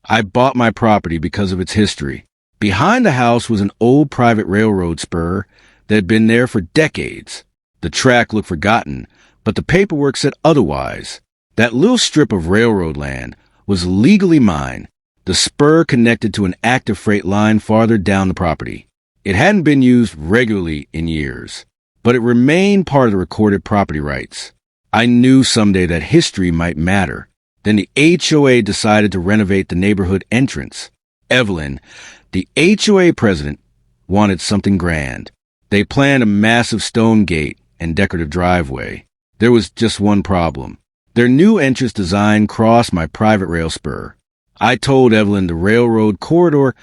I bought my property because of its history. Behind the house was an old private railroad spur that had been there for decades. The track looked forgotten, but the paperwork said otherwise. That little strip of railroad land was legally mine. The spur connected to an active freight line farther down the property. It hadn't been used regularly in years, but it remained part of the recorded property rights. I knew someday that history might matter. Then the HOA decided to renovate the neighborhood entrance. Evelyn, the HOA president, wanted something grand. They planned a massive stone gate and decorative driveway. There was just one problem. Their new entrance design crossed my private rail spur. I told Evelyn the railroad corridor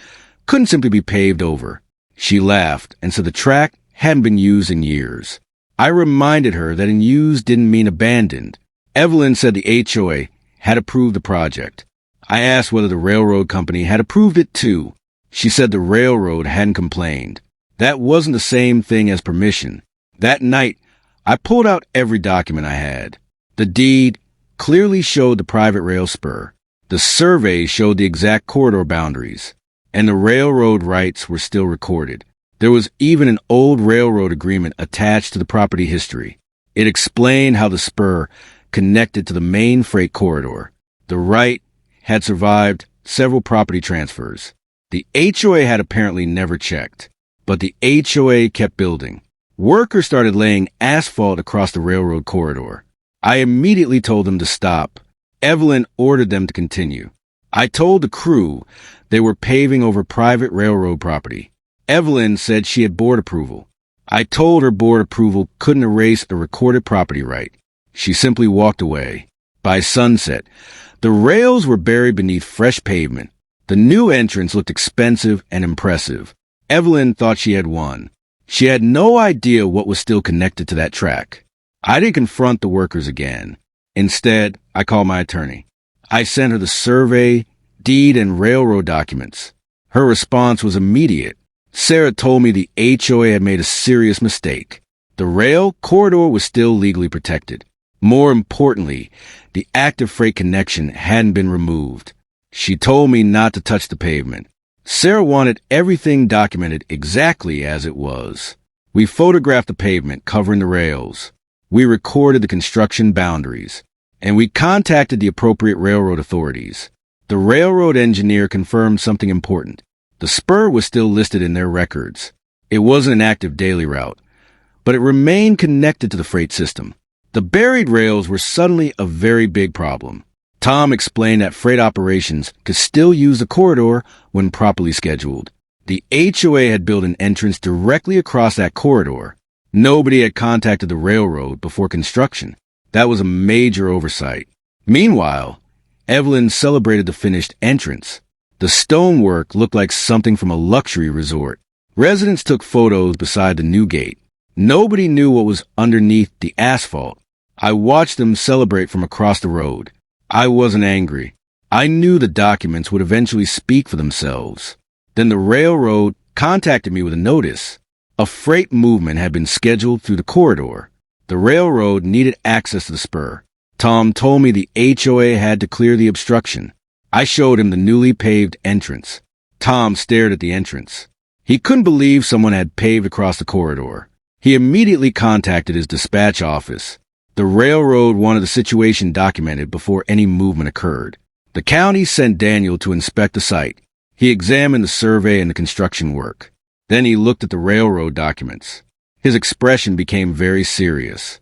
couldn't simply be paved over. She laughed and said the track hadn't been used in years. I reminded her that in use didn't mean abandoned. Evelyn said the HOA had approved the project. I asked whether the railroad company had approved it too. She said the railroad hadn't complained. That wasn't the same thing as permission. That night, I pulled out every document I had. The deed clearly showed the private rail spur. The survey showed the exact corridor boundaries, and the railroad rights were still recorded. There was even an old railroad agreement attached to the property history. It explained how the spur connected to the main freight corridor. The right had survived several property transfers. The HOA had apparently never checked, but the HOA kept building. Workers started laying asphalt across the railroad corridor. I immediately told them to stop. Evelyn ordered them to continue. I told the crew they were paving over private railroad property. Evelyn said she had board approval. I told her board approval couldn't erase a recorded property right. She simply walked away. By sunset, the rails were buried beneath fresh pavement. The new entrance looked expensive and impressive. Evelyn thought she had won. She had no idea what was still connected to that track. I didn't confront the workers again. Instead, I called my attorney. I sent her the survey, deed, and railroad documents. Her response was immediate. Sarah told me the HOA had made a serious mistake. The rail corridor was still legally protected. More importantly, the active freight connection hadn't been removed. She told me not to touch the pavement. Sarah wanted everything documented exactly as it was. We photographed the pavement covering the rails. We recorded the construction boundaries, and we contacted the appropriate railroad authorities. The railroad engineer confirmed something important. The spur was still listed in their records. It wasn't an active daily route, but it remained connected to the freight system. The buried rails were suddenly a very big problem. Tom explained that freight operations could still use the corridor when properly scheduled. The HOA had built an entrance directly across that corridor. Nobody had contacted the railroad before construction. That was a major oversight. Meanwhile, Evelyn celebrated the finished entrance. The stonework looked like something from a luxury resort. Residents took photos beside the new gate. Nobody knew what was underneath the asphalt. I watched them celebrate from across the road. I wasn't angry. I knew the documents would eventually speak for themselves. Then the railroad contacted me with a notice. A freight movement had been scheduled through the corridor. The railroad needed access to the spur. Tom told me the HOA had to clear the obstruction. I showed him the newly paved entrance. Tom stared at the entrance. He couldn't believe someone had paved across the corridor. He immediately contacted his dispatch office. The railroad wanted the situation documented before any movement occurred. The county sent Daniel to inspect the site. He examined the survey and the construction work. Then he looked at the railroad documents. His expression became very serious.